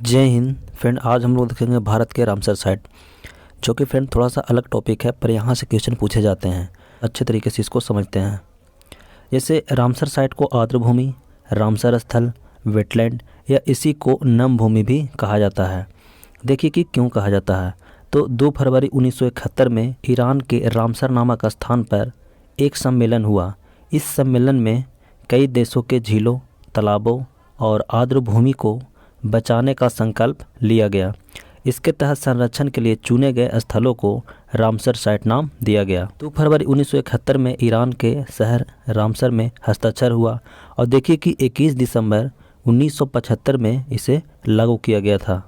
जय हिंद फ्रेंड। आज हम लोग देखेंगे भारत के रामसर साइट, जो कि फ्रेंड थोड़ा सा अलग टॉपिक है, पर यहाँ से क्वेश्चन पूछे जाते हैं। अच्छे तरीके से इसको समझते हैं। जैसे रामसर साइट को आर्द्र भूमि, रामसर स्थल, वेटलैंड या इसी को नम भूमि भी कहा जाता है। देखिए कि क्यों कहा जाता है। तो 2 फरवरी 1971 में ईरान के रामसर नामक स्थान पर एक सम्मेलन हुआ। इस सम्मेलन में कई देशों के झीलों, तालाबों और आर्द्र भूमि को बचाने का संकल्प लिया गया। इसके तहत संरक्षण के लिए चुने गए स्थलों को रामसर साइट नाम दिया गया। 2 फरवरी 1971 में ईरान के शहर रामसर में हस्ताक्षर हुआ और देखिए कि 21 दिसंबर 1975 में इसे लागू किया गया था।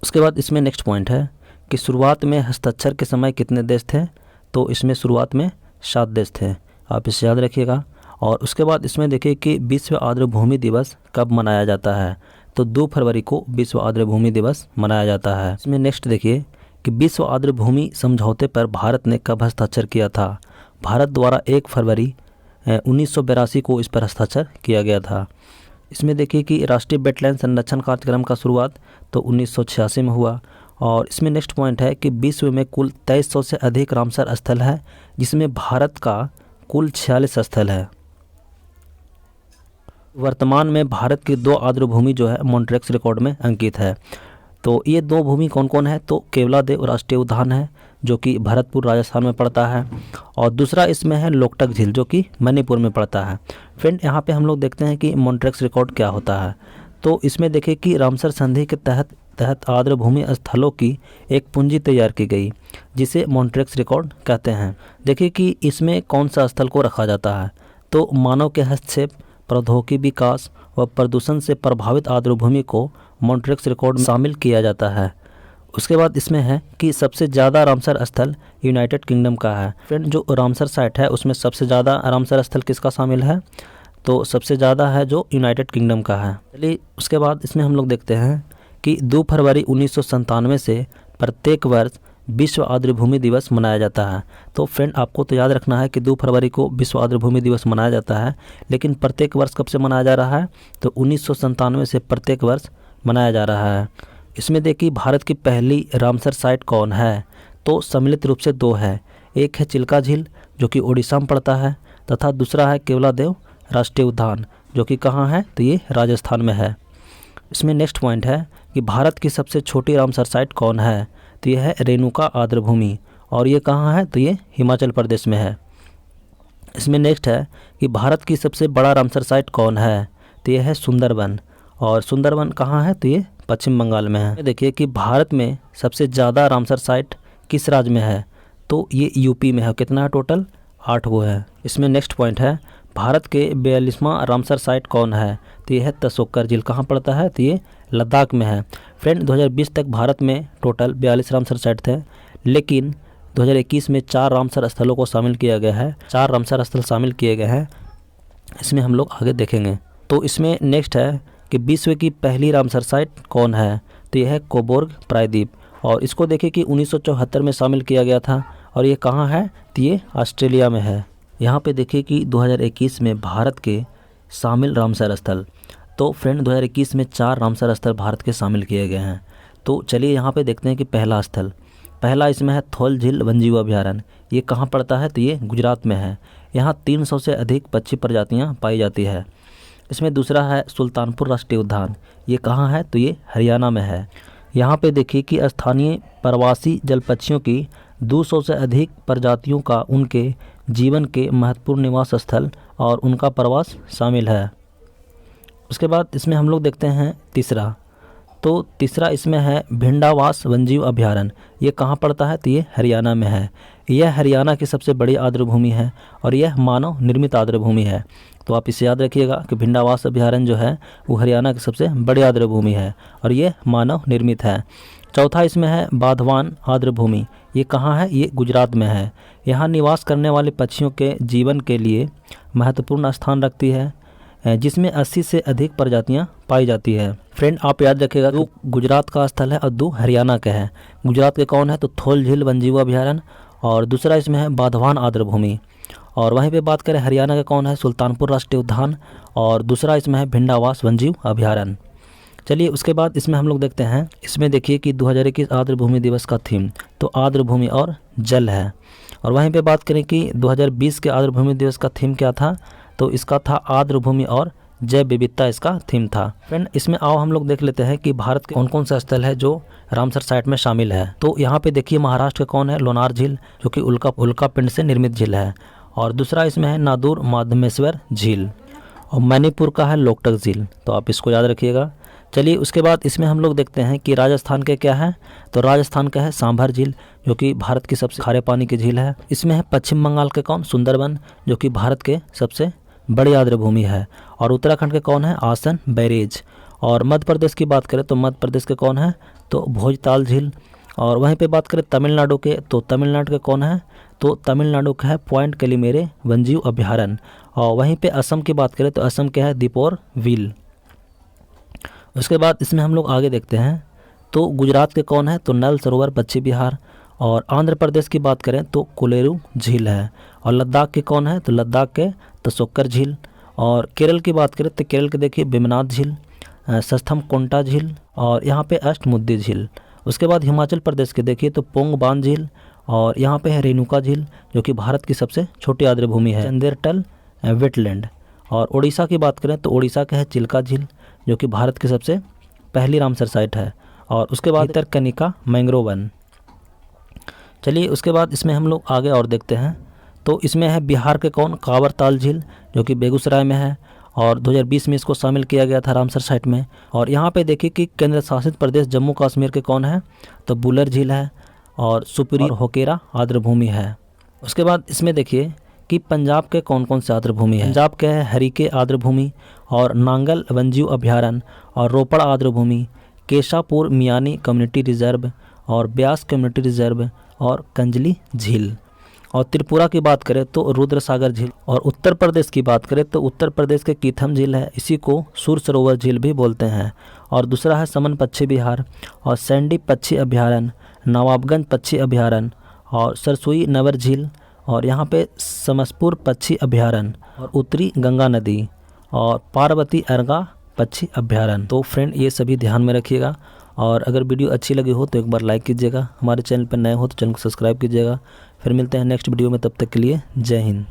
उसके बाद इसमें नेक्स्ट पॉइंट है कि शुरुआत में हस्ताक्षर के समय कितने देश थे। तो इसमें शुरुआत में 7 देश थे, आप इसे याद रखिएगा। और उसके बाद इसमें देखिए कि विश्व आर्द्र भूमि दिवस कब मनाया जाता है। तो 2 फरवरी को विश्व आर्द्र भूमि दिवस मनाया जाता है। इसमें नेक्स्ट देखिए कि विश्व आर्द्र भूमि समझौते पर भारत ने कब हस्ताक्षर किया था। भारत द्वारा 1 फरवरी 1982 को इस पर हस्ताक्षर किया गया था। इसमें देखिए कि राष्ट्रीय वेटलैंड संरक्षण कार्यक्रम का शुरुआत तो 1986 में हुआ। और इसमें नेक्स्ट पॉइंट है कि विश्व में कुल 2300 से अधिक रामसर स्थल है, जिसमें भारत का कुल 46 स्थल है। वर्तमान में भारत की 2 आर्द्र भूमि जो है मॉन्ट्रेक्स रिकॉर्ड में अंकित है। तो ये 2 भूमि कौन कौन है। तो केवलादेव राष्ट्रीय उद्यान है, जो कि भरतपुर राजस्थान में पड़ता है, और दूसरा इसमें है लोकटक झील, जो कि मणिपुर में पड़ता है। फ्रेंड यहाँ पे हम लोग देखते हैं कि मॉन्ट्रेक्स रिकॉर्ड क्या होता है। तो इसमें देखिए कि रामसर संधि के तहत आर्द्र भूमि स्थलों की एक पूंजी तैयार की गई, जिसे मॉन्ट्रेक्स रिकॉर्ड कहते हैं। देखिए कि इसमें कौन सा स्थल को रखा जाता है। तो मानव के हस्तक्षेप, प्रौद्योगिकी विकास व प्रदूषण से प्रभावित आर्द्र भूमि को मॉन्ट्रेक्स रिकॉर्ड में शामिल किया जाता है। उसके बाद इसमें है कि सबसे ज़्यादा रामसर स्थल यूनाइटेड किंगडम का है। फ्रेंड जो रामसर साइट है उसमें सबसे ज़्यादा रामसर स्थल किसका शामिल है। तो सबसे ज़्यादा है जो यूनाइटेड किंगडम का है। चलिए उसके बाद इसमें हम लोग देखते हैं कि 2 फरवरी 1997 से प्रत्येक वर्ष विश्व आर्द्र भूमि दिवस मनाया जाता है। तो फ्रेंड आपको तो याद रखना है कि 2 फरवरी को विश्व आर्द्र भूमि दिवस मनाया जाता है, लेकिन प्रत्येक वर्ष कब से मनाया जा रहा है। तो 1997 से प्रत्येक वर्ष मनाया जा रहा है। इसमें देखिए भारत की पहली रामसर साइट कौन है। तो सम्मिलित रूप से 2 है। एक है चिल्का झील, जो कि ओडिशा में पड़ता है, तथा दूसरा है केवलादेव राष्ट्रीय उद्यान, जो कि कहाँ है। तो ये राजस्थान में है। इसमें नेक्स्ट पॉइंट है कि भारत की सबसे छोटी रामसर साइट कौन है। तो यह है रेणुका आर्द्र भूमि, और ये कहाँ है। तो ये हिमाचल प्रदेश में है। इसमें नेक्स्ट है कि भारत की सबसे बड़ा रामसर साइट कौन है। तो यह है सुंदरवन, और सुंदरवन कहाँ है। तो ये पश्चिम बंगाल में है। देखिए कि भारत में सबसे ज़्यादा रामसर साइट किस राज्य में है। तो ये यूपी में है। कितना है टोटल, 8 गो है। इसमें नेक्स्ट पॉइंट है भारत के 42वां रामसर साइट कौन है। तो ये है तसोकर झील, कहाँ पड़ता है। तो ये लद्दाख में है। फ्रेंड 2020 तक भारत में टोटल 42 रामसर साइट थे, लेकिन 2021 में 4 रामसर स्थलों को शामिल किया गया है। 4 रामसर स्थल शामिल किए गए हैं। इसमें हम लोग आगे देखेंगे। तो इसमें नेक्स्ट है कि विश्व की पहली रामसर साइट कौन है। तो यह है कोबोर्ग प्रायद्वीप, और इसको देखिए कि 1974 में शामिल किया गया था, और ये कहाँ है। तो ये ऑस्ट्रेलिया में है। यहाँ पे देखिए कि 2021 में भारत के शामिल रामसर स्थल। तो फ्रेंड 2021 में 4 रामसर स्थल भारत के शामिल किए गए हैं। तो चलिए यहाँ पे देखते हैं कि पहला इसमें है थोल झील वन्यजीव अभयारण्य। ये कहाँ पड़ता है। तो ये गुजरात में है। यहाँ 300 से अधिक पक्षी प्रजातियाँ पाई जाती है। इसमें दूसरा है सुल्तानपुर राष्ट्रीय उद्यान। ये कहाँ है। तो ये हरियाणा में है। यहाँ पे देखिए कि स्थानीय प्रवासी जल पक्षियों की 200 से अधिक प्रजातियों का उनके जीवन के महत्वपूर्ण निवास स्थल और उनका प्रवास शामिल है। उसके बाद इसमें हम लोग देखते हैं तीसरा। तो तीसरा इसमें है भिंडावास वन्यजीव अभयारण्य। ये कहाँ पड़ता है। तो ये हरियाणा में है। यह हरियाणा की सबसे बड़ी आर्द्र भूमि है, और यह मानव निर्मित आर्द्र भूमि है। तो आप इसे याद रखिएगा कि भिंडावास अभयारण्य जो है वो हरियाणा की सबसे बड़ी आर्द्र भूमि है, और ये मानव निर्मित है। चौथा इसमें है बाधवान आर्द्र भूमि। ये कहाँ है। ये गुजरात में है। यहाँ निवास करने वाले पक्षियों के जीवन के लिए महत्वपूर्ण स्थान रखती है, जिसमें 80 से अधिक प्रजातियां पाई जाती है। फ्रेंड आप याद रखिएगा, 2 गुजरात का स्थल है और 2 हरियाणा के हैं। गुजरात के कौन है। तो थोल झील वन्यजीव अभयारण्य, और दूसरा इसमें है बाधवान आर्द्र भूमि। और वहीं पे बात करें हरियाणा का कौन है। सुल्तानपुर राष्ट्रीय उद्यान, और दूसरा इसमें है भिंडावास वन्यजीव अभयारण्य। चलिए उसके बाद इसमें हम लोग देखते हैं, इसमें देखिए कि 2021 आर्द्र भूमि दिवस का थीम तो आर्द्र भूमि और जल है। और वहीं पे बात करें कि 2020 के आर्द्र भूमि दिवस का थीम क्या था, तो इसका था आर्द्र भूमि और जैव विविधता इसका थीम था। फ्रेंड इसमें आओ हम लोग देख लेते हैं कि भारत के कौन कौन सा स्थल है जो रामसर साइट में शामिल है। तो यहाँ पे देखिए महाराष्ट्र का कौन है, लोनार झील जो कि उल्का पिंड से निर्मित झील है। और दूसरा इसमें है नादूर माधमेश्वर झील। और मणिपुर का है लोकटक झील, तो आप इसको याद रखिएगा। चलिए उसके बाद इसमें हम लोग देखते हैं कि राजस्थान के क्या है, तो राजस्थान का है सांभर झील जो कि भारत की सबसे खारे पानी की झील है। इसमें है पश्चिम बंगाल के कौन, सुंदरबन जो कि भारत के सबसे बड़ी आर्द्र भूमि है। और उत्तराखंड के कौन है, आसन बैरेज। और मध्य प्रदेश की बात करें तो मध्य प्रदेश के कौन है, तो भोजताल झील। और वहीं पे बात करें तमिलनाडु के, तो तमिलनाडु के कौन है, तो तमिलनाडु का है पॉइंट कैलिमेरे वन्यजीव अभ्यारण्य। और वहीं पे असम की बात करें तो असम के है दीपोर व्हील। उसके बाद इसमें हम लोग आगे देखते हैं, तो गुजरात के कौन है, तो नल सरोवर पश्चिम बिहार। और आंध्र प्रदेश की बात करें तो कोलेरू झील है। और लद्दाख के कौन है, तो लद्दाख के तसोक्कर झील। और केरल की बात करें तो केरल के देखिए बिमनाथ झील, सस्थम कोंटा झील और यहाँ पे अष्टमुद्दी झील। उसके बाद हिमाचल प्रदेश के देखिए तो पोंग बांध झील और यहाँ पे है रेणुका झील जो कि भारत की सबसे छोटी आर्द्र भूमि है, चंदेरटल वेटलैंड। और उड़ीसा की बात करें तो उड़ीसा का है चिल्का झील जो कि भारत की सबसे पहली रामसर साइट है। और उसके बाद भितरकनिका मैंग्रोव वन। चलिए उसके बाद इसमें हम लोग आगे और देखते हैं, तो इसमें है बिहार के कौन, कांवरताल झील जो कि बेगूसराय में है। और 2020 में इसको शामिल किया गया था रामसर साइट में। और यहाँ पे देखिए कि केंद्र शासित प्रदेश जम्मू कश्मीर के कौन है, तो बुलर झील है और सुपरी और होकेरा आर्द्र भूमि है। उसके बाद इसमें देखिए कि पंजाब के कौन कौन से आर्द्र भूमि है। पंजाब के है हरीके आर्द्र भूमि और नांगल वन्यजीव अभ्यारण्य और रोपड़ आर्द्र भूमि, केशापुर मियानी कम्युनिटी रिजर्व और ब्यास कम्युनिटी रिजर्व और कंजली झील। और त्रिपुरा की बात करें तो रुद्रसागर झील। और उत्तर प्रदेश की बात करें तो उत्तर प्रदेश के कीथम झील है, इसी को सूर सरोवर झील भी बोलते हैं। और दूसरा है समन पक्षी बिहार और सैंडी पक्षी अभ्यारण्य, नवाबगंज पक्षी अभ्यारण्य और सरसुई नवर झील। और यहाँ पे समसपुर पक्षी अभ्यारण्य और उत्तरी गंगा नदी और पार्वती अरगा पक्षी अभ्यारण्य। तो फ्रेंड ये सभी ध्यान में रखिएगा। और अगर वीडियो अच्छी लगी हो तो एक बार लाइक कीजिएगा, हमारे चैनल पर नए हो तो चैनल को सब्सक्राइब कीजिएगा। फिर मिलते हैं नेक्स्ट वीडियो में, तब तक के लिए जय हिंद।